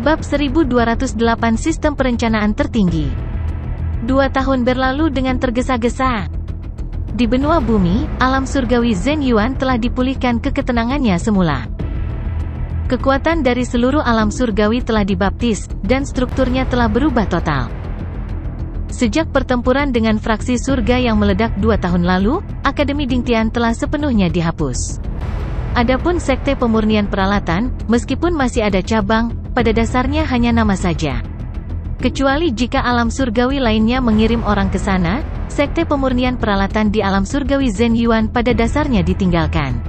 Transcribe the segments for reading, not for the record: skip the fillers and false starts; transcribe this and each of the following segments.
Bab 1208 Sistem Perencanaan Tertinggi. 2 tahun berlalu dengan tergesa-gesa. Di benua bumi, alam surgawi Zhen Yuan telah dipulihkan ke ketenangannya semula. Kekuatan dari seluruh alam surgawi telah dibaptis, dan strukturnya telah berubah total. Sejak pertempuran dengan fraksi surga yang meledak 2 tahun lalu, Akademi Dingtian telah sepenuhnya dihapus. Adapun Sekte Pemurnian Peralatan, meskipun masih ada cabang, pada dasarnya hanya nama saja. Kecuali jika alam surgawi lainnya mengirim orang ke sana, Sekte Pemurnian Peralatan di alam surgawi Zhen Yuan pada dasarnya ditinggalkan.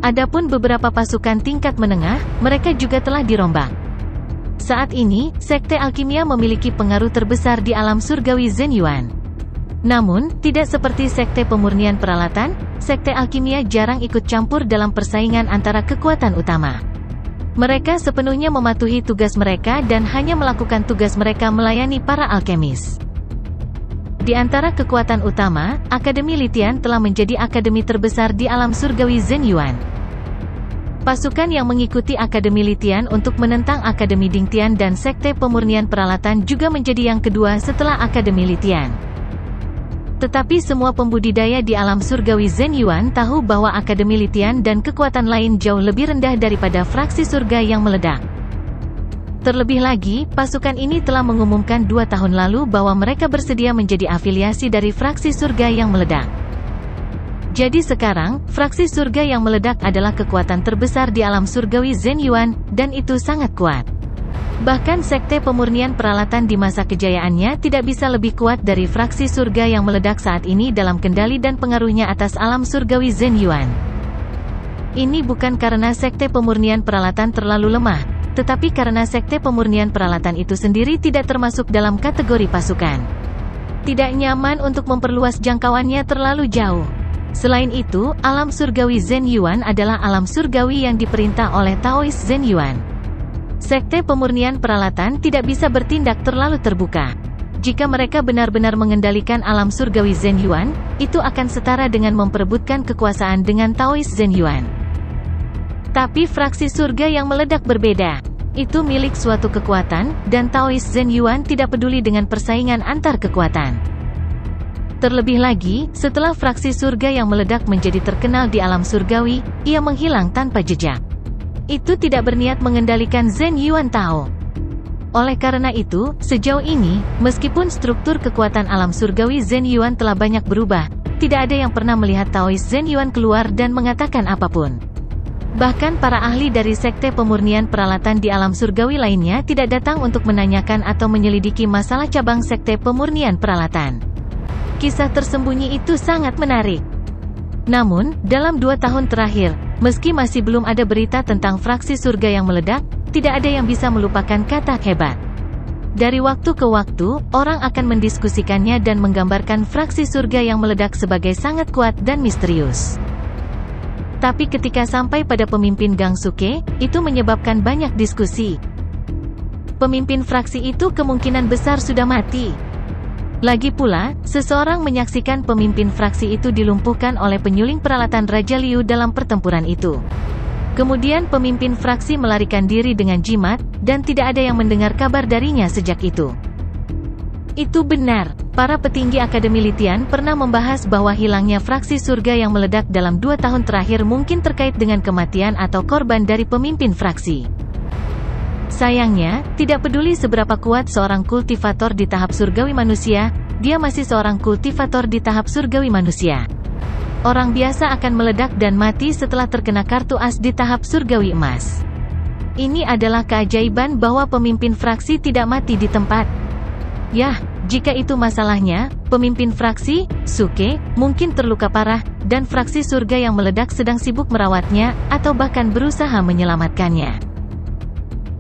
Adapun beberapa pasukan tingkat menengah, mereka juga telah dirombak. Saat ini, Sekte Alkimia memiliki pengaruh terbesar di alam surgawi Zhen Yuan. Namun, tidak seperti Sekte Pemurnian Peralatan, Sekte Alkimia jarang ikut campur dalam persaingan antara kekuatan utama. Mereka sepenuhnya mematuhi tugas mereka dan hanya melakukan tugas mereka melayani para alkemis. Di antara kekuatan utama, Akademi Litian telah menjadi akademi terbesar di alam surgawi Zhen Yuan. Pasukan yang mengikuti Akademi Litian untuk menentang Akademi Dingtian dan Sekte Pemurnian Peralatan juga menjadi yang kedua setelah Akademi Litian. Tetapi semua pembudidaya di alam surgawi Zhen Yuan tahu bahwa Akademi Litian dan kekuatan lain jauh lebih rendah daripada fraksi surga yang meledak. Terlebih lagi, pasukan ini telah mengumumkan 2 tahun lalu bahwa mereka bersedia menjadi afiliasi dari fraksi surga yang meledak. Jadi sekarang, fraksi surga yang meledak adalah kekuatan terbesar di alam surgawi Zhen Yuan, dan itu sangat kuat. Bahkan Sekte Pemurnian Peralatan di masa kejayaannya tidak bisa lebih kuat dari fraksi surga yang meledak saat ini dalam kendali dan pengaruhnya atas alam surgawi Zhen Yuan. Ini bukan karena Sekte Pemurnian Peralatan terlalu lemah, tetapi karena Sekte Pemurnian Peralatan itu sendiri tidak termasuk dalam kategori pasukan. Tidak nyaman untuk memperluas jangkauannya terlalu jauh. Selain itu, alam surgawi Zhen Yuan adalah alam surgawi yang diperintah oleh Taois Zhen Yuan. Sekte Pemurnian Peralatan tidak bisa bertindak terlalu terbuka. Jika mereka benar-benar mengendalikan alam surgawi Zhen Yuan, itu akan setara dengan memperebutkan kekuasaan dengan Taois Zhen Yuan. Tapi fraksi surga yang meledak berbeda. Itu milik suatu kekuatan, dan Taois Zhen Yuan tidak peduli dengan persaingan antar kekuatan. Terlebih lagi, setelah fraksi surga yang meledak menjadi terkenal di alam surgawi, ia menghilang tanpa jejak. Itu tidak berniat mengendalikan Zhen Yuan Tao. Oleh karena itu, sejauh ini, meskipun struktur kekuatan alam surgawi Zhen Yuan telah banyak berubah, tidak ada yang pernah melihat Taois Zhen Yuan keluar dan mengatakan apapun. Bahkan para ahli dari Sekte Pemurnian Peralatan di alam surgawi lainnya tidak datang untuk menanyakan atau menyelidiki masalah cabang Sekte Pemurnian Peralatan. Kisah tersembunyi itu sangat menarik. Namun, dalam 2 tahun terakhir, meski masih belum ada berita tentang fraksi surga yang meledak, tidak ada yang bisa melupakan kata hebat. Dari waktu ke waktu, orang akan mendiskusikannya dan menggambarkan fraksi surga yang meledak sebagai sangat kuat dan misterius. Tapi ketika sampai pada pemimpin Gang Suke, itu menyebabkan banyak diskusi. Pemimpin fraksi itu kemungkinan besar sudah mati. Lagi pula, seseorang menyaksikan pemimpin fraksi itu dilumpuhkan oleh penyuling peralatan Raja Liu dalam pertempuran itu. Kemudian pemimpin fraksi melarikan diri dengan jimat, dan tidak ada yang mendengar kabar darinya sejak itu. Itu benar, para petinggi Akademi Litian pernah membahas bahwa hilangnya fraksi surga yang meledak dalam 2 tahun terakhir mungkin terkait dengan kematian atau korban dari pemimpin fraksi. Sayangnya, tidak peduli seberapa kuat seorang kultivator di tahap surgawi manusia, dia masih seorang kultivator di tahap surgawi manusia. Orang biasa akan meledak dan mati setelah terkena kartu as di tahap surgawi emas. Ini adalah keajaiban bahwa pemimpin fraksi tidak mati di tempat. Yah, jika itu masalahnya, pemimpin fraksi, Suke, mungkin terluka parah, dan fraksi surga yang meledak sedang sibuk merawatnya, atau bahkan berusaha menyelamatkannya.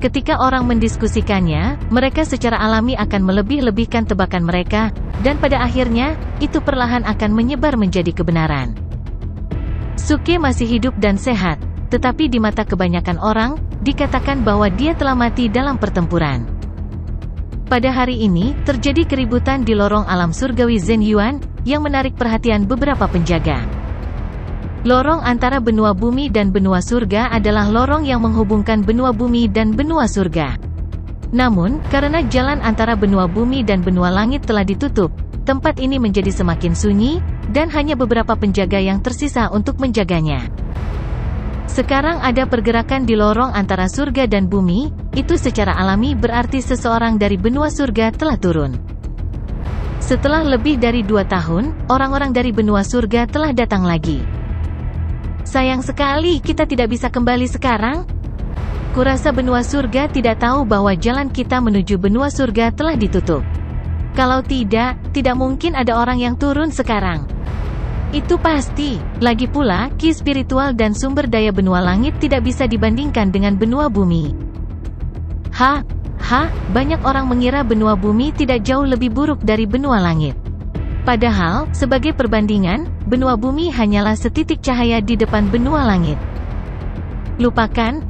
Ketika orang mendiskusikannya, mereka secara alami akan melebih-lebihkan tebakan mereka, dan pada akhirnya, itu perlahan akan menyebar menjadi kebenaran. Suke masih hidup dan sehat, tetapi di mata kebanyakan orang, dikatakan bahwa dia telah mati dalam pertempuran. Pada hari ini, terjadi keributan di lorong alam surgawi Zhen Yuan, yang menarik perhatian beberapa penjaga. Lorong antara benua bumi dan benua surga adalah lorong yang menghubungkan benua bumi dan benua surga. Namun, karena jalan antara benua bumi dan benua langit telah ditutup, tempat ini menjadi semakin sunyi, dan hanya beberapa penjaga yang tersisa untuk menjaganya. Sekarang ada pergerakan di lorong antara surga dan bumi, itu secara alami berarti seseorang dari benua surga telah turun. Setelah lebih dari 2 tahun, orang-orang dari benua surga telah datang lagi. Sayang sekali kita tidak bisa kembali sekarang. Kurasa benua surga tidak tahu bahwa jalan kita menuju benua surga telah ditutup. Kalau tidak mungkin ada orang yang turun sekarang. Itu pasti. Lagi pula, ki spiritual dan sumber daya benua langit tidak bisa dibandingkan dengan benua bumi. Banyak orang mengira benua bumi tidak jauh lebih buruk dari benua langit. Padahal, sebagai perbandingan, benua bumi hanyalah setitik cahaya di depan benua langit. Lupakan,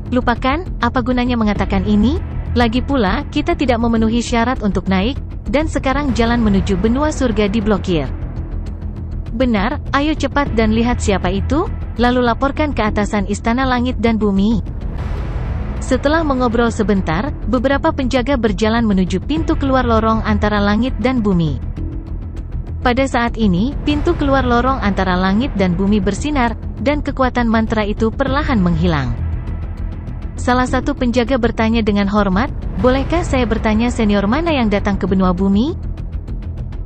apa gunanya mengatakan ini? Lagi pula, kita tidak memenuhi syarat untuk naik, dan sekarang jalan menuju benua surga diblokir. Benar, ayo cepat dan lihat siapa itu, lalu laporkan ke atasan istana langit dan bumi. Setelah mengobrol sebentar, beberapa penjaga berjalan menuju pintu keluar lorong antara langit dan bumi. Pada saat ini, pintu keluar lorong antara langit dan bumi bersinar, dan kekuatan mantra itu perlahan menghilang. Salah satu penjaga bertanya dengan hormat, "Bolehkah saya bertanya senior mana yang datang ke benua bumi?"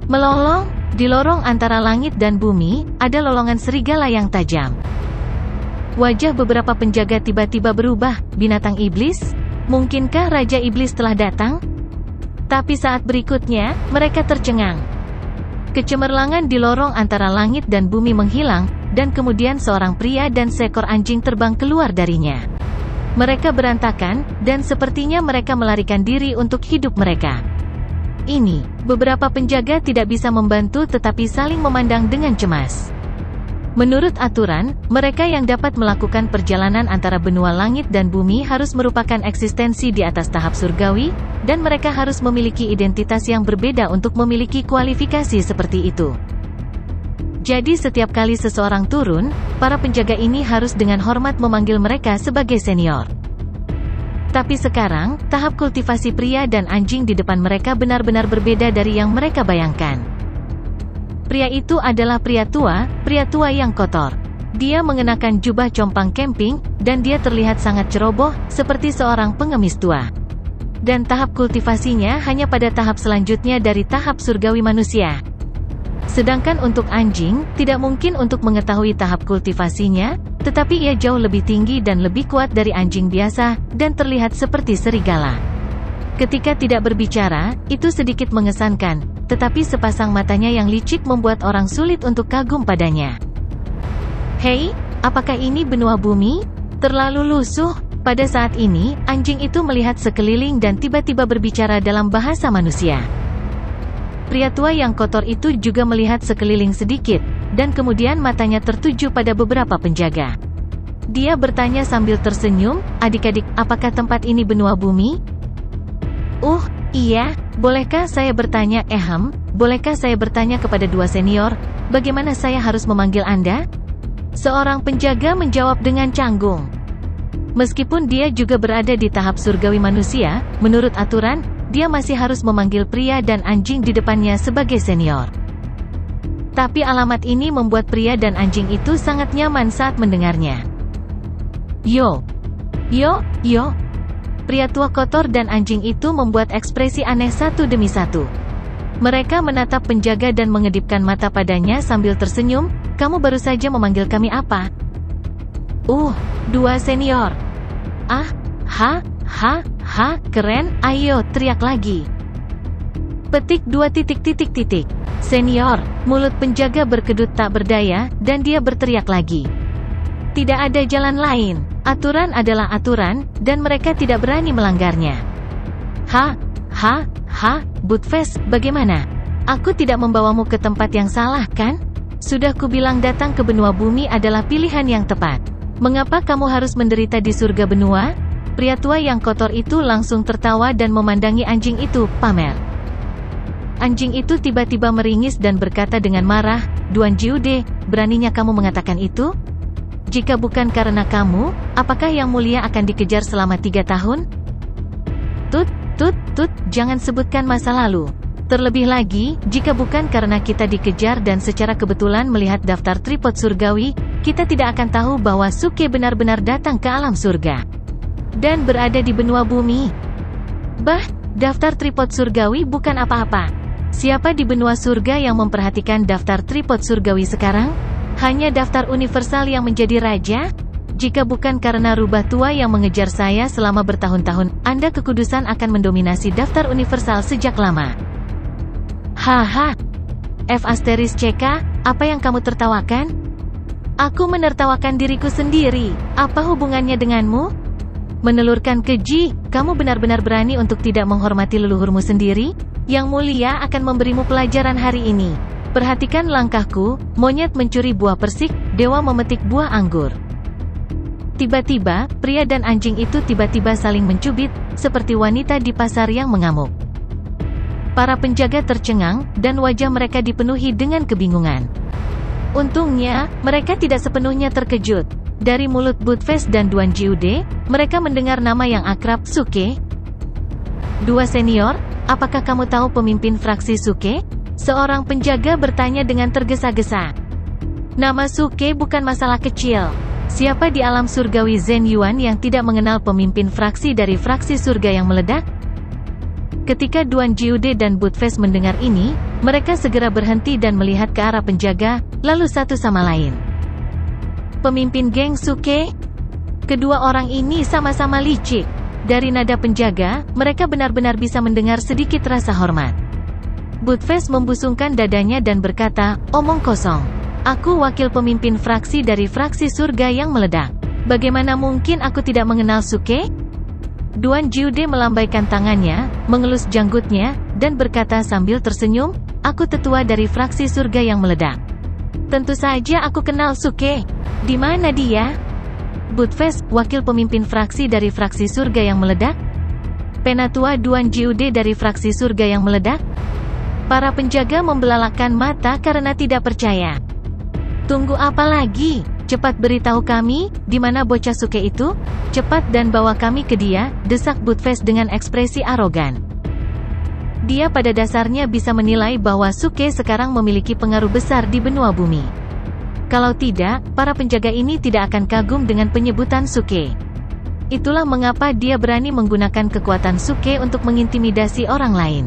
Melolong, di lorong antara langit dan bumi, ada lolongan serigala yang tajam. Wajah beberapa penjaga tiba-tiba berubah, binatang iblis? Mungkinkah Raja Iblis telah datang? Tapi saat berikutnya, mereka tercengang. Kecemerlangan di lorong antara langit dan bumi menghilang, dan kemudian seorang pria dan seekor anjing terbang keluar darinya. Mereka berantakan, dan sepertinya mereka melarikan diri untuk hidup mereka. Ini, beberapa penjaga tidak bisa membantu tetapi saling memandang dengan cemas. Menurut aturan, mereka yang dapat melakukan perjalanan antara benua langit dan bumi harus merupakan eksistensi di atas tahap surgawi, dan mereka harus memiliki identitas yang berbeda untuk memiliki kualifikasi seperti itu. Jadi setiap kali seseorang turun, para penjaga ini harus dengan hormat memanggil mereka sebagai senior. Tapi sekarang, tahap kultivasi pria dan anjing di depan mereka benar-benar berbeda dari yang mereka bayangkan. Pria itu adalah pria tua yang kotor. Dia mengenakan jubah compang camping, dan dia terlihat sangat ceroboh, seperti seorang pengemis tua. Dan tahap kultivasinya hanya pada tahap selanjutnya dari tahap surgawi manusia. Sedangkan untuk anjing, tidak mungkin untuk mengetahui tahap kultivasinya, tetapi ia jauh lebih tinggi dan lebih kuat dari anjing biasa, dan terlihat seperti serigala. Ketika tidak berbicara, itu sedikit mengesankan, tetapi sepasang matanya yang licik membuat orang sulit untuk kagum padanya. Hei, apakah ini benua bumi? Terlalu lusuh. Pada saat ini, anjing itu melihat sekeliling dan tiba-tiba berbicara dalam bahasa manusia. Pria tua yang kotor itu juga melihat sekeliling sedikit, dan kemudian matanya tertuju pada beberapa penjaga. Dia bertanya sambil tersenyum, "Adik-adik, apakah tempat ini benua bumi?" Iya, bolehkah saya bertanya, bolehkah saya bertanya kepada dua senior, bagaimana saya harus memanggil Anda? Seorang penjaga menjawab dengan canggung. Meskipun dia juga berada di tahap surgawi manusia, menurut aturan, dia masih harus memanggil pria dan anjing di depannya sebagai senior. Tapi alamat ini membuat pria dan anjing itu sangat nyaman saat mendengarnya. Yo. Pria tua kotor dan anjing itu membuat ekspresi aneh satu demi satu. Mereka menatap penjaga dan mengedipkan mata padanya sambil tersenyum. "Kamu baru saja memanggil kami apa?" Dua senior. Keren, ayo, teriak lagi. Petik 2. Senior, mulut penjaga berkedut tak berdaya, dan dia berteriak lagi. Tidak ada jalan lain. Aturan adalah aturan, dan mereka tidak berani melanggarnya. Buttfast, bagaimana? Aku tidak membawamu ke tempat yang salah, kan? Sudah kubilang datang ke benua bumi adalah pilihan yang tepat. Mengapa kamu harus menderita di surga benua? Pria tua yang kotor itu langsung tertawa dan memandangi anjing itu, pamer. Anjing itu tiba-tiba meringis dan berkata dengan marah, "Duan Jiude, beraninya kamu mengatakan itu? Jika bukan karena kamu, apakah Yang Mulia akan dikejar selama 3 tahun? Tut, jangan sebutkan masa lalu. Terlebih lagi, jika bukan karena kita dikejar dan secara kebetulan melihat daftar tripod surgawi, kita tidak akan tahu bahwa Suke benar-benar datang ke alam surga dan berada di benua bumi. Bah, daftar tripod surgawi bukan apa-apa. Siapa di benua surga yang memperhatikan daftar tripod surgawi sekarang? Hanya daftar universal yang menjadi raja? Jika bukan karena rubah tua yang mengejar saya selama bertahun-tahun, Anda kekudusan akan mendominasi daftar universal sejak lama. Haha. F*CK, apa yang kamu tertawakan? Aku menertawakan diriku sendiri. Apa hubungannya denganmu? Menelurkan keji, kamu benar-benar berani untuk tidak menghormati leluhurmu sendiri? Yang Mulia akan memberimu pelajaran hari ini. Perhatikan langkahku, monyet mencuri buah persik, dewa memetik buah anggur. Tiba-tiba, pria dan anjing itu tiba-tiba saling mencubit, seperti wanita di pasar yang mengamuk. Para penjaga tercengang, dan wajah mereka dipenuhi dengan kebingungan. Untungnya, mereka tidak sepenuhnya terkejut. Dari mulut Buttface dan Duan Jiude, mereka mendengar nama yang akrab, Suke. Dua senior, apakah kamu tahu pemimpin fraksi Suke? Seorang penjaga bertanya dengan tergesa-gesa. Nama Suke bukan masalah kecil. Siapa di alam surgawi Zhen Yuan yang tidak mengenal pemimpin fraksi dari fraksi surga yang meledak? Ketika Duan Jiude dan Buttface mendengar ini, mereka segera berhenti dan melihat ke arah penjaga, lalu satu sama lain. Pemimpin geng Suke? Kedua orang ini sama-sama licik. Dari nada penjaga, mereka benar-benar bisa mendengar sedikit rasa hormat. Buttface membusungkan dadanya dan berkata, omong kosong. Aku wakil pemimpin fraksi dari fraksi surga yang meledak. Bagaimana mungkin aku tidak mengenal Suke? Duan Jiude melambaikan tangannya, mengelus janggutnya, dan berkata sambil tersenyum, aku tetua dari fraksi surga yang meledak. Tentu saja aku kenal Suke. Di mana dia? Buttface, wakil pemimpin fraksi dari fraksi surga yang meledak? Penatua Duan Jiude dari fraksi surga yang meledak? Para penjaga membelalakkan mata karena tidak percaya. Tunggu apa lagi? Cepat beritahu kami, di mana bocah Suke itu? Cepat dan bawa kami ke dia, desak Buttface dengan ekspresi arogan. Dia pada dasarnya bisa menilai bahwa Suke sekarang memiliki pengaruh besar di benua bumi. Kalau tidak, para penjaga ini tidak akan kagum dengan penyebutan Suke. Itulah mengapa dia berani menggunakan kekuatan Suke untuk mengintimidasi orang lain.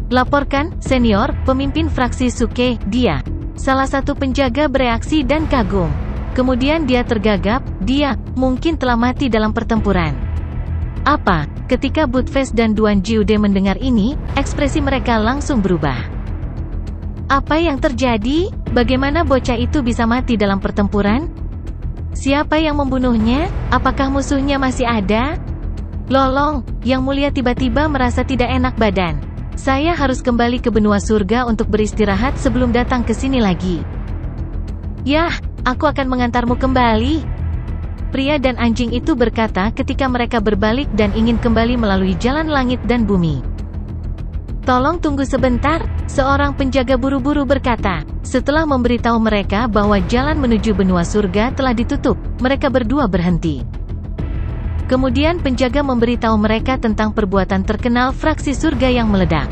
Laporkan, senior, pemimpin fraksi Suke, dia. Salah satu penjaga bereaksi dan kagum. Kemudian dia tergagap, dia, mungkin telah mati dalam pertempuran. Apa? Ketika Buttface dan Duan Jiude mendengar ini, ekspresi mereka langsung berubah. Apa yang terjadi? Bagaimana bocah itu bisa mati dalam pertempuran? Siapa yang membunuhnya? Apakah musuhnya masih ada? Lolong, Yang Mulia tiba-tiba merasa tidak enak badan. Saya harus kembali ke benua surga untuk beristirahat sebelum datang ke sini lagi. Yah, aku akan mengantarmu kembali. Pria dan anjing itu berkata ketika mereka berbalik dan ingin kembali melalui jalan langit dan bumi. Tolong tunggu sebentar, seorang penjaga buru-buru berkata. Setelah memberitahu mereka bahwa jalan menuju benua surga telah ditutup, mereka berdua berhenti. Kemudian penjaga memberitahu mereka tentang perbuatan terkenal fraksi surga yang meledak.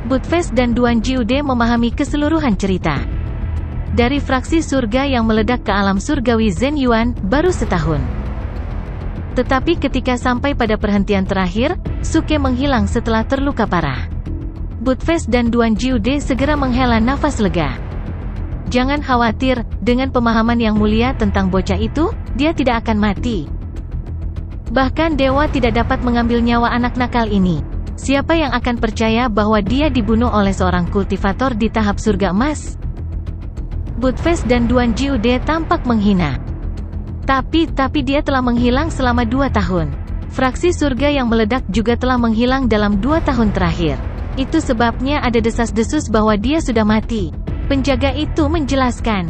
Buttface dan Duan Jiude memahami keseluruhan cerita. Dari fraksi surga yang meledak ke alam surgawi Zhen Yuan, baru setahun. Tetapi ketika sampai pada perhentian terakhir, Suke menghilang setelah terluka parah. Buttface dan Duan Jiude segera menghela nafas lega. Jangan khawatir, dengan pemahaman Yang Mulia tentang bocah itu, dia tidak akan mati. Bahkan dewa tidak dapat mengambil nyawa anak nakal ini. Siapa yang akan percaya bahwa dia dibunuh oleh seorang kultivator di tahap surga emas? Buttface dan Duan Jiude tampak menghina. Tapi dia telah menghilang selama 2 tahun. Fraksi surga yang meledak juga telah menghilang dalam 2 tahun terakhir. Itu sebabnya ada desas-desus bahwa dia sudah mati. Penjaga itu menjelaskan.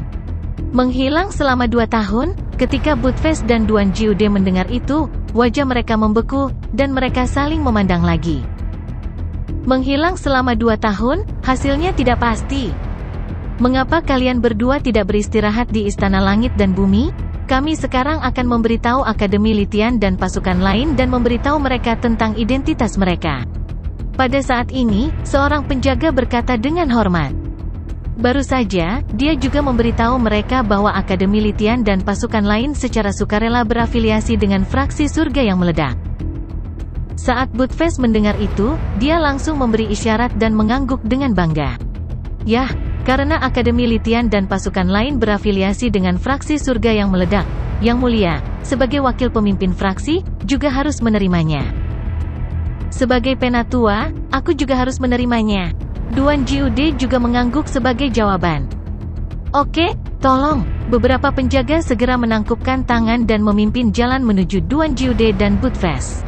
Menghilang selama 2 tahun? Ketika Buttface dan Duan Jiude mendengar itu, wajah mereka membeku, dan mereka saling memandang lagi. Menghilang selama 2 tahun, hasilnya tidak pasti. Mengapa kalian berdua tidak beristirahat di Istana Langit dan Bumi? Kami sekarang akan memberitahu Akademi Litian dan pasukan lain dan memberitahu mereka tentang identitas mereka." Pada saat ini, seorang penjaga berkata dengan hormat. Baru saja, dia juga memberitahu mereka bahwa Akademi Litian dan pasukan lain secara sukarela berafiliasi dengan fraksi surga yang meledak. Saat Buttfast mendengar itu, dia langsung memberi isyarat dan mengangguk dengan bangga. "Yah, karena Akademi Litian dan pasukan lain berafiliasi dengan fraksi surga yang meledak, Yang Mulia, sebagai wakil pemimpin fraksi, juga harus menerimanya. Sebagai penatua, aku juga harus menerimanya." Duan Jiude juga mengangguk sebagai jawaban. "Oke, tolong." Beberapa penjaga segera menangkupkan tangan dan memimpin jalan menuju Duan Jiude dan Buttfast.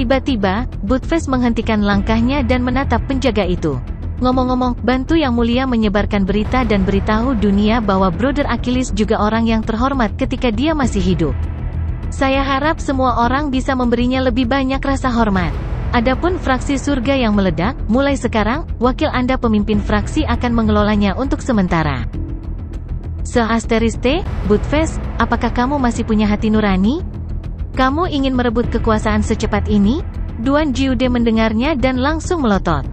Tiba-tiba, Buttfast menghentikan langkahnya dan menatap penjaga itu. "Ngomong-ngomong, bantu Yang Mulia menyebarkan berita dan beritahu dunia bahwa Brother Achilles juga orang yang terhormat ketika dia masih hidup. Saya harap semua orang bisa memberinya lebih banyak rasa hormat. Adapun fraksi surga yang meledak, mulai sekarang, wakil Anda pemimpin fraksi akan mengelolanya untuk sementara." Seasteriste, Buttfast, apakah kamu masih punya hati nurani? Kamu ingin merebut kekuasaan secepat ini? Duan Jiude mendengarnya dan langsung melotot.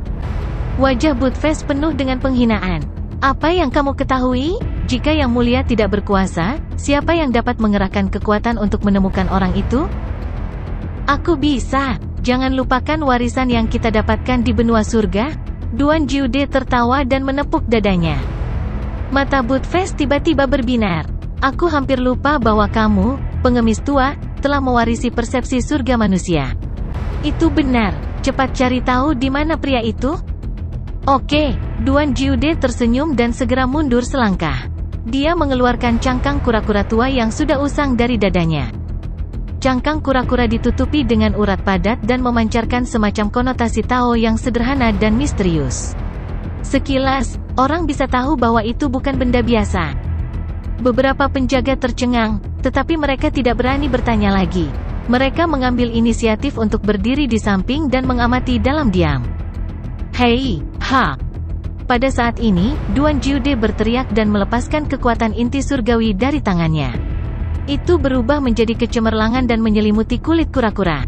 Wajah Buttfast penuh dengan penghinaan. "Apa yang kamu ketahui? Jika Yang Mulia tidak berkuasa, siapa yang dapat mengerahkan kekuatan untuk menemukan orang itu?" "Aku bisa. Jangan lupakan warisan yang kita dapatkan di benua surga." Duan Jiude tertawa dan menepuk dadanya. Mata Buttfast tiba-tiba berbinar. "Aku hampir lupa bahwa kamu, pengemis tua, telah mewarisi persepsi surga manusia." "Itu benar. Cepat cari tahu di mana pria itu." "Oke." Duan Jiude tersenyum dan segera mundur selangkah. Dia mengeluarkan cangkang kura-kura tua yang sudah usang dari dadanya. Cangkang kura-kura ditutupi dengan urat padat dan memancarkan semacam konotasi Tao yang sederhana dan misterius. Sekilas, orang bisa tahu bahwa itu bukan benda biasa. Beberapa penjaga tercengang, tetapi mereka tidak berani bertanya lagi. Mereka mengambil inisiatif untuk berdiri di samping dan mengamati dalam diam. "Hei, ha!" Pada saat ini, Duan Jiude berteriak dan melepaskan kekuatan inti surgawi dari tangannya. Itu berubah menjadi kecemerlangan dan menyelimuti kulit kura-kura.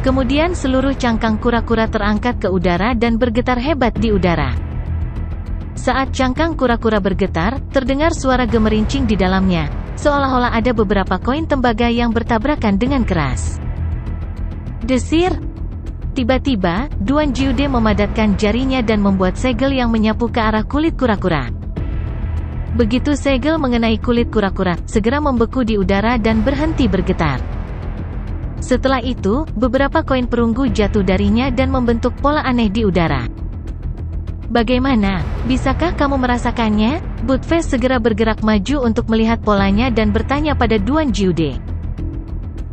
Kemudian seluruh cangkang kura-kura terangkat ke udara dan bergetar hebat di udara. Saat cangkang kura-kura bergetar, terdengar suara gemerincing di dalamnya, seolah-olah ada beberapa koin tembaga yang bertabrakan dengan keras. Desir! Tiba-tiba, Duan Jiude memadatkan jarinya dan membuat segel yang menyapu ke arah kulit kura-kura. Begitu segel mengenai kulit kura-kura, segera membeku di udara dan berhenti bergetar. Setelah itu, beberapa koin perunggu jatuh darinya dan membentuk pola aneh di udara. "Bagaimana? Bisakah kamu merasakannya?" Buttfast segera bergerak maju untuk melihat polanya dan bertanya pada Duan Jiude.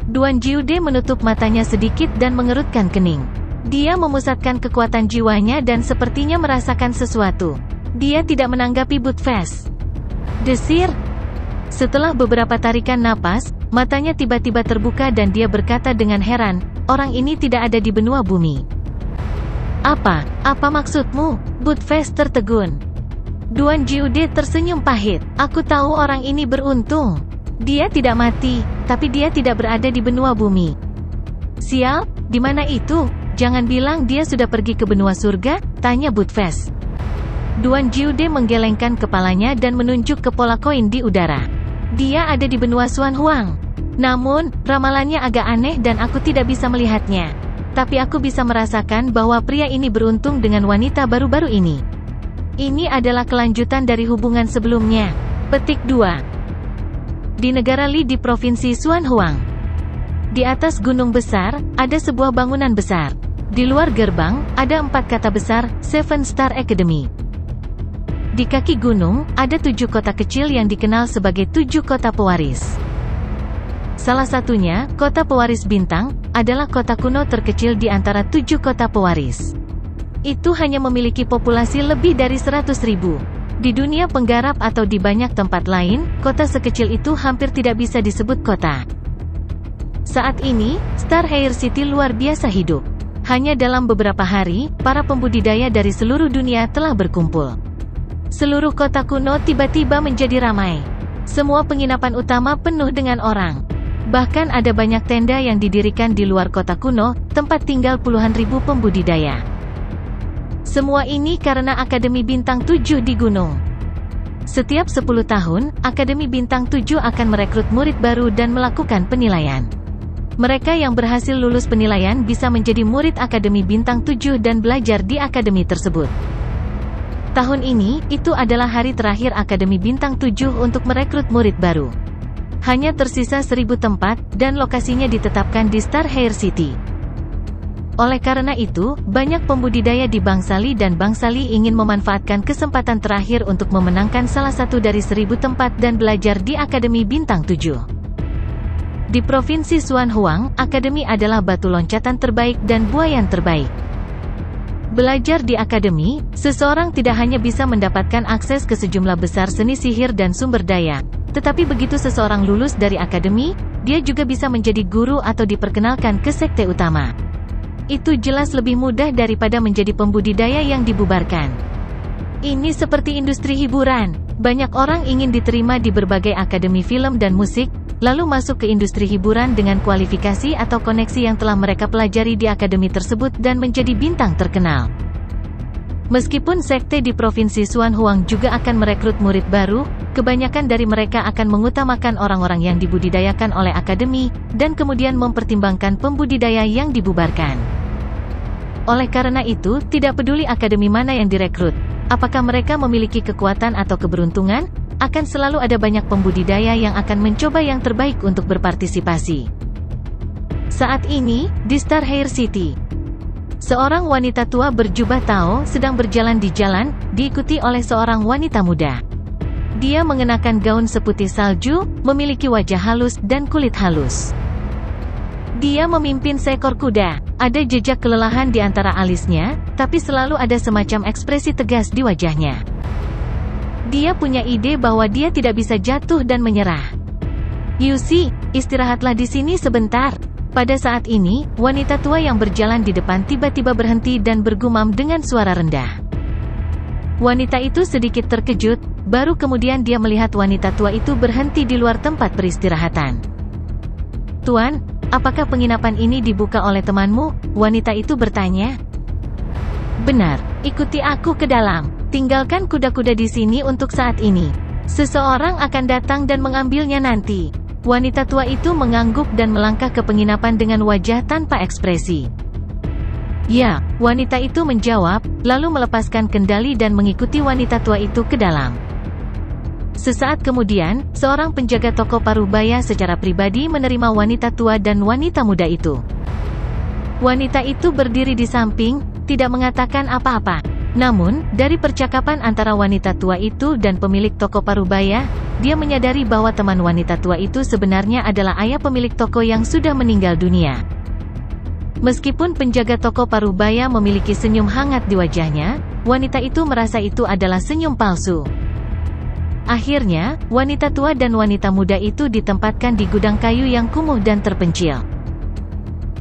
Duan Jiude menutup matanya sedikit dan mengerutkan kening. Dia memusatkan kekuatan jiwanya dan sepertinya merasakan sesuatu. Dia tidak menanggapi Buttfast. "Desir!" Setelah beberapa tarikan napas, matanya tiba-tiba terbuka dan dia berkata dengan heran, "Orang ini tidak ada di benua bumi." Apa maksudmu?" Buttfast tertegun. Duan Jiude tersenyum pahit. "Aku tahu orang ini beruntung. Dia tidak mati, tapi dia tidak berada di benua bumi." "Sial, di mana itu? Jangan bilang dia sudah pergi ke benua surga?" tanya Buttfast. Duan Jiude menggelengkan kepalanya dan menunjuk ke pola koin di udara. "Dia ada di benua Xuan Huang. Namun, ramalannya agak aneh dan aku tidak bisa melihatnya. Tapi aku bisa merasakan bahwa pria ini beruntung dengan wanita baru-baru ini. Ini adalah kelanjutan dari hubungan sebelumnya." Petik 2. Di negara Li di provinsi Xuan Huang. Di atas gunung besar, ada sebuah bangunan besar. Di luar gerbang, ada 4 kata besar, Seven Star Academy. Di kaki gunung, ada 7 kota kecil yang dikenal sebagai 7 kota pewaris. Salah satunya, kota pewaris bintang, adalah kota kuno terkecil di antara 7 kota pewaris. Itu hanya memiliki populasi lebih dari 100.000. Di dunia penggarap atau di banyak tempat lain, kota sekecil itu hampir tidak bisa disebut kota. Saat ini, Star Hair City luar biasa hidup. Hanya dalam beberapa hari, para pembudidaya dari seluruh dunia telah berkumpul. Seluruh kota kuno tiba-tiba menjadi ramai. Semua penginapan utama penuh dengan orang. Bahkan ada banyak tenda yang didirikan di luar kota kuno, tempat tinggal puluhan ribu pembudidaya. Semua ini karena Akademi Bintang 7 di gunung. Setiap 10 tahun, Akademi Bintang 7 akan merekrut murid baru dan melakukan penilaian. Mereka yang berhasil lulus penilaian bisa menjadi murid Akademi Bintang 7 dan belajar di akademi tersebut. Tahun ini, itu adalah hari terakhir Akademi Bintang 7 untuk merekrut murid baru. Hanya tersisa 1000 tempat, dan lokasinya ditetapkan di Star Hair City. Oleh karena itu, banyak pembudidaya di Bangsali dan Bangsali ingin memanfaatkan kesempatan terakhir untuk memenangkan salah satu dari 1000 tempat dan belajar di Akademi Bintang 7. Di Provinsi Xuan Huang, Akademi adalah batu loncatan terbaik dan buayan terbaik. Belajar di akademi, seseorang tidak hanya bisa mendapatkan akses ke sejumlah besar seni sihir dan sumber daya, tetapi begitu seseorang lulus dari akademi, dia juga bisa menjadi guru atau diperkenalkan ke sekte utama. Itu jelas lebih mudah daripada menjadi pembudidaya yang dibubarkan. Ini seperti industri hiburan. Banyak orang ingin diterima di berbagai akademi film dan musik, lalu masuk ke industri hiburan dengan kualifikasi atau koneksi yang telah mereka pelajari di akademi tersebut dan menjadi bintang terkenal. Meskipun sekte di Provinsi Xuan Huang juga akan merekrut murid baru, kebanyakan dari mereka akan mengutamakan orang-orang yang dibudidayakan oleh akademi, dan kemudian mempertimbangkan pembudidaya yang dibubarkan. Oleh karena itu, tidak peduli akademi mana yang direkrut, apakah mereka memiliki kekuatan atau keberuntungan, akan selalu ada banyak pembudidaya yang akan mencoba yang terbaik untuk berpartisipasi. Saat ini, di Star Hair City, seorang wanita tua berjubah Tao sedang berjalan di jalan, diikuti oleh seorang wanita muda. Dia mengenakan gaun seputih salju, memiliki wajah halus dan kulit halus. Dia memimpin seekor kuda. Ada jejak kelelahan di antara alisnya, tapi selalu ada semacam ekspresi tegas di wajahnya. Dia punya ide bahwa dia tidak bisa jatuh dan menyerah. Yusi, istirahatlah di sini sebentar. Pada saat ini, wanita tua yang berjalan di depan tiba-tiba berhenti dan bergumam dengan suara rendah. Wanita itu sedikit terkejut, baru kemudian dia melihat wanita tua itu berhenti di luar tempat peristirahatan. Tuan, apakah penginapan ini dibuka oleh temanmu? Wanita itu bertanya. Benar, ikuti aku ke dalam. Tinggalkan kuda-kuda di sini untuk saat ini. Seseorang akan datang dan mengambilnya nanti. Wanita tua itu mengangguk dan melangkah ke penginapan dengan wajah tanpa ekspresi. Ya, wanita itu menjawab, lalu melepaskan kendali dan mengikuti wanita tua itu ke dalam. Sesaat kemudian, seorang penjaga toko parubaya secara pribadi menerima wanita tua dan wanita muda itu. Wanita itu berdiri di samping, tidak mengatakan apa-apa. Namun, dari percakapan antara wanita tua itu dan pemilik toko parubaya, dia menyadari bahwa teman wanita tua itu sebenarnya adalah ayah pemilik toko yang sudah meninggal dunia. Meskipun penjaga toko parubaya memiliki senyum hangat di wajahnya, wanita itu merasa itu adalah senyum palsu. Akhirnya, wanita tua dan wanita muda itu ditempatkan di gudang kayu yang kumuh dan terpencil.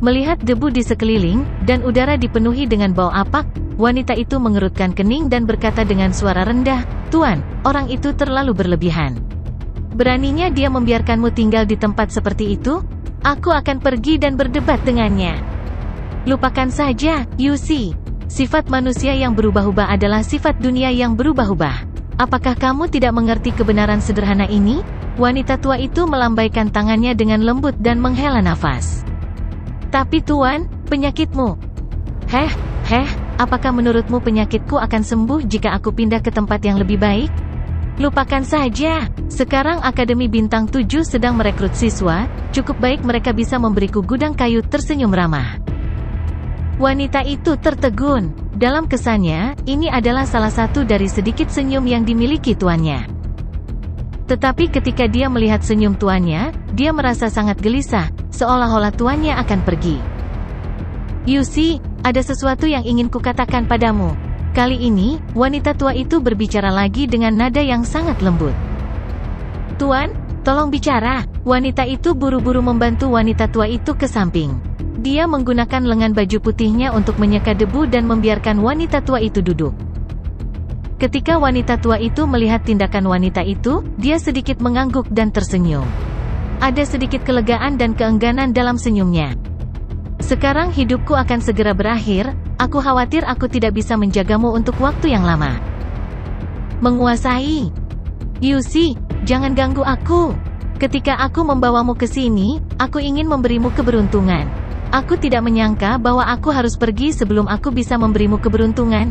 Melihat debu di sekeliling, dan udara dipenuhi dengan bau apak, wanita itu mengerutkan kening dan berkata dengan suara rendah, "Tuan, orang itu terlalu berlebihan. Beraninya dia membiarkanmu tinggal di tempat seperti itu? Aku akan pergi dan berdebat dengannya." Lupakan saja, Yusi. Sifat manusia yang berubah-ubah adalah sifat dunia yang berubah-ubah. Apakah kamu tidak mengerti kebenaran sederhana ini? Wanita tua itu melambaikan tangannya dengan lembut dan menghela nafas. Tapi tuan, penyakitmu. Apakah menurutmu penyakitku akan sembuh jika aku pindah ke tempat yang lebih baik? Lupakan saja. Sekarang Akademi Bintang 7 sedang merekrut siswa, cukup baik mereka bisa memberiku gudang kayu. Tersenyum ramah. Wanita itu tertegun. Dalam kesannya, ini adalah salah satu dari sedikit senyum yang dimiliki tuannya. Tetapi ketika dia melihat senyum tuannya, dia merasa sangat gelisah, seolah-olah tuannya akan pergi. Yusi, ada sesuatu yang ingin kukatakan padamu. Kali ini, wanita tua itu berbicara lagi dengan nada yang sangat lembut. Tuan, tolong bicara. Wanita itu buru-buru membantu wanita tua itu ke samping. Dia menggunakan lengan baju putihnya untuk menyeka debu dan membiarkan wanita tua itu duduk. Ketika wanita tua itu melihat tindakan wanita itu, dia sedikit mengangguk dan tersenyum. Ada sedikit kelegaan dan keengganan dalam senyumnya. Sekarang hidupku akan segera berakhir, aku khawatir aku tidak bisa menjagamu untuk waktu yang lama. Menguasai. Yusi, jangan ganggu aku. Ketika aku membawamu ke sini, aku ingin memberimu keberuntungan. Aku tidak menyangka bahwa aku harus pergi sebelum aku bisa memberimu keberuntungan.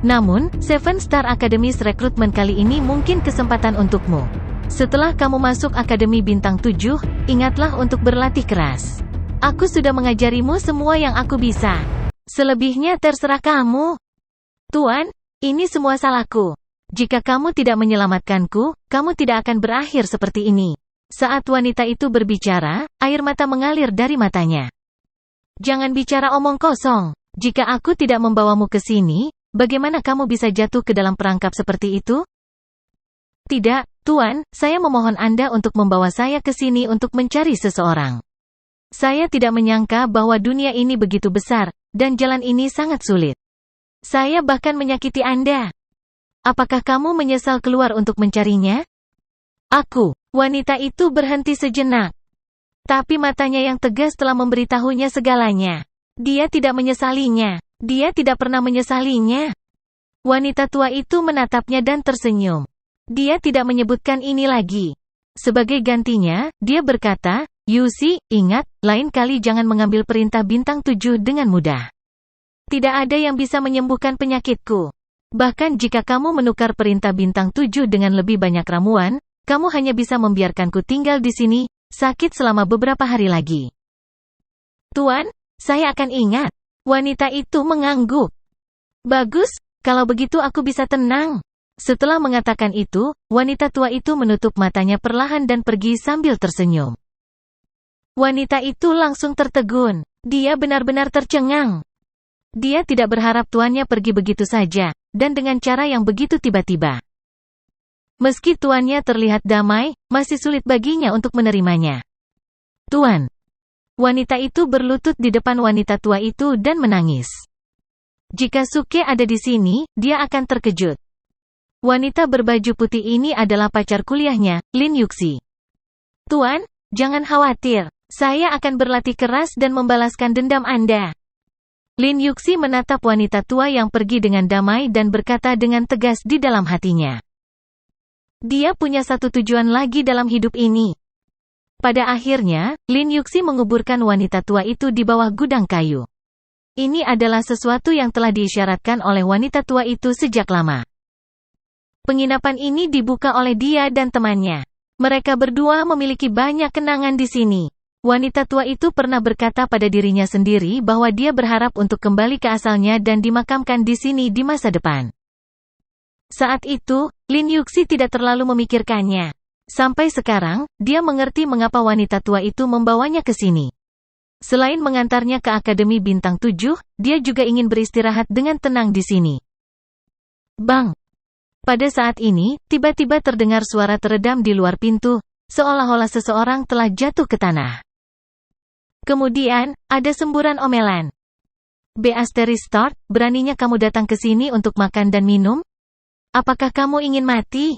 Namun, Seven Star Academy rekrutmen kali ini mungkin kesempatan untukmu. Setelah kamu masuk Akademi Bintang 7, ingatlah untuk berlatih keras. Aku sudah mengajarimu semua yang aku bisa. Selebihnya terserah kamu. Tuan, ini semua salahku. Jika kamu tidak menyelamatkanku, kamu tidak akan berakhir seperti ini. Saat wanita itu berbicara, air mata mengalir dari matanya. Jangan bicara omong kosong. Jika aku tidak membawamu ke sini, bagaimana kamu bisa jatuh ke dalam perangkap seperti itu? Tidak, Tuan, saya memohon Anda untuk membawa saya ke sini untuk mencari seseorang. Saya tidak menyangka bahwa dunia ini begitu besar, dan jalan ini sangat sulit. Saya bahkan menyakiti Anda. Apakah kamu menyesal keluar untuk mencarinya? Wanita itu berhenti sejenak. Tapi matanya yang tegas telah memberitahunya segalanya. Dia tidak menyesalinya. Dia tidak pernah menyesalinya. Wanita tua itu menatapnya dan tersenyum. Dia tidak menyebutkan ini lagi. Sebagai gantinya, dia berkata, Yusi, ingat, lain kali jangan mengambil perintah bintang 7 dengan mudah. Tidak ada yang bisa menyembuhkan penyakitku. Bahkan jika kamu menukar perintah bintang 7 dengan lebih banyak ramuan, kamu hanya bisa membiarkanku tinggal di sini, sakit selama beberapa hari lagi. Tuan, saya akan ingat. Wanita itu mengangguk. Bagus, kalau begitu aku bisa tenang. Setelah mengatakan itu, wanita tua itu menutup matanya perlahan dan pergi sambil tersenyum. Wanita itu langsung tertegun. Dia benar-benar tercengang. Dia tidak berharap tuannya pergi begitu saja, dan dengan cara yang begitu tiba-tiba. Meski tuannya terlihat damai, masih sulit baginya untuk menerimanya. Tuan. Wanita itu berlutut di depan wanita tua itu dan menangis. Jika Suke ada di sini, dia akan terkejut. Wanita berbaju putih ini adalah pacar kuliahnya, Lin Yuxi. Tuan, jangan khawatir. Saya akan berlatih keras dan membalaskan dendam Anda. Lin Yuxi menatap wanita tua yang pergi dengan damai dan berkata dengan tegas di dalam hatinya. Dia punya satu tujuan lagi dalam hidup ini. Pada akhirnya, Lin Yuxi menguburkan wanita tua itu di bawah gudang kayu. Ini adalah sesuatu yang telah diisyaratkan oleh wanita tua itu sejak lama. Penginapan ini dibuka oleh dia dan temannya. Mereka berdua memiliki banyak kenangan di sini. Wanita tua itu pernah berkata pada dirinya sendiri bahwa dia berharap untuk kembali ke asalnya dan dimakamkan di sini di masa depan. Saat itu, Lin Yuxi tidak terlalu memikirkannya. Sampai sekarang, dia mengerti mengapa wanita tua itu membawanya ke sini. Selain mengantarnya ke Akademi Bintang 7, dia juga ingin beristirahat dengan tenang di sini. Bang! Pada saat ini, tiba-tiba terdengar suara teredam di luar pintu, seolah-olah seseorang telah jatuh ke tanah. Kemudian, ada semburan omelan. Start, beraninya kamu datang ke sini untuk makan dan minum? Apakah kamu ingin mati?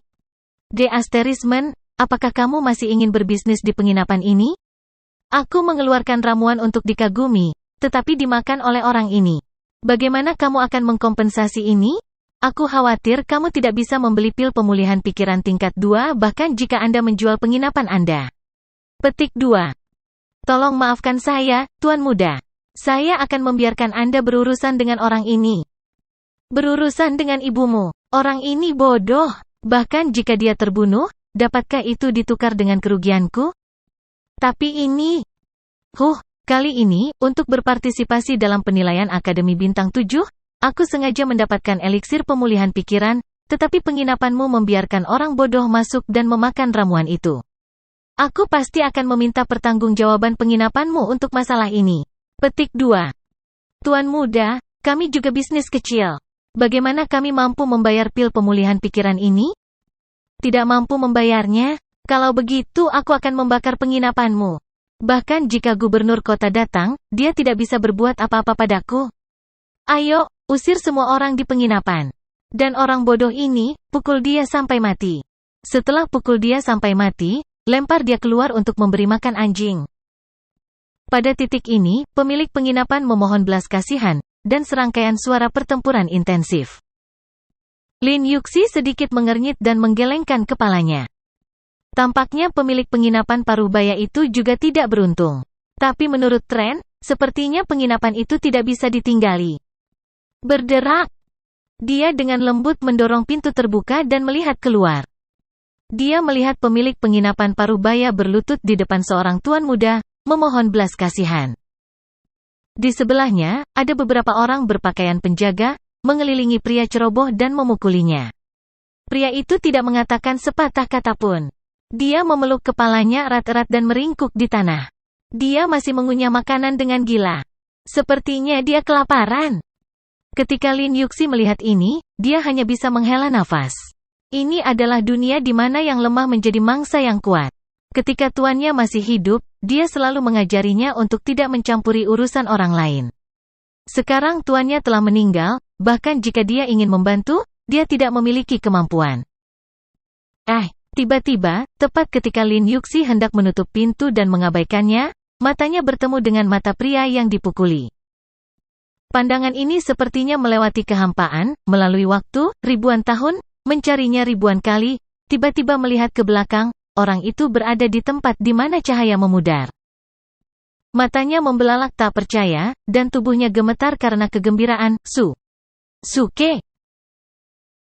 Apakah kamu masih ingin berbisnis di penginapan ini? Aku mengeluarkan ramuan untuk dikagumi, tetapi dimakan oleh orang ini. Bagaimana kamu akan mengkompensasi ini? Aku khawatir kamu tidak bisa membeli pil pemulihan pikiran tingkat 2 bahkan jika Anda menjual penginapan Anda. Petik 2. Tolong maafkan saya, Tuan Muda. Saya akan membiarkan Anda berurusan dengan orang ini. Berurusan dengan ibumu. Orang ini bodoh. Bahkan jika dia terbunuh, dapatkah itu ditukar dengan kerugianku? Tapi ini... kali ini, untuk berpartisipasi dalam penilaian Akademi Bintang 7, aku sengaja mendapatkan eliksir pemulihan pikiran, tetapi penginapanmu membiarkan orang bodoh masuk dan memakan ramuan itu. Aku pasti akan meminta pertanggungjawaban penginapanmu untuk masalah ini. Petik 2. Tuan Muda, kami juga bisnis kecil. Bagaimana kami mampu membayar pil pemulihan pikiran ini? Tidak mampu membayarnya? Kalau begitu aku akan membakar penginapanmu. Bahkan jika gubernur kota datang, dia tidak bisa berbuat apa-apa padaku. Ayo, usir semua orang di penginapan. Dan orang bodoh ini, pukul dia sampai mati. Setelah pukul dia sampai mati, lempar dia keluar untuk memberi makan anjing. Pada titik ini, pemilik penginapan memohon belas kasihan, dan serangkaian suara pertempuran intensif. Lin Yuxi sedikit mengernyit dan menggelengkan kepalanya. Tampaknya pemilik penginapan paruh baya itu juga tidak beruntung. Tapi menurut tren, sepertinya penginapan itu tidak bisa ditinggali. Berderak. Dia dengan lembut mendorong pintu terbuka dan melihat keluar. Dia melihat pemilik penginapan paruh baya berlutut di depan seorang tuan muda, memohon belas kasihan. Di sebelahnya, ada beberapa orang berpakaian penjaga, mengelilingi pria ceroboh dan memukulinya. Pria itu tidak mengatakan sepatah kata pun. Dia memeluk kepalanya erat-erat dan meringkuk di tanah. Dia masih mengunyah makanan dengan gila. Sepertinya dia kelaparan. Ketika Lin Yuxi melihat ini, dia hanya bisa menghela nafas. Ini adalah dunia di mana yang lemah menjadi mangsa yang kuat. Ketika tuannya masih hidup, dia selalu mengajarinya untuk tidak mencampuri urusan orang lain. Sekarang tuannya telah meninggal, bahkan jika dia ingin membantu, dia tidak memiliki kemampuan. Tiba-tiba, tepat ketika Lin Yuxi hendak menutup pintu dan mengabaikannya, matanya bertemu dengan mata pria yang dipukuli. Pandangan ini sepertinya melewati kehampaan, melalui waktu, ribuan tahun, mencarinya ribuan kali, tiba-tiba melihat ke belakang, orang itu berada di tempat di mana cahaya memudar. Matanya membelalak tak percaya, dan tubuhnya gemetar karena kegembiraan. Suke!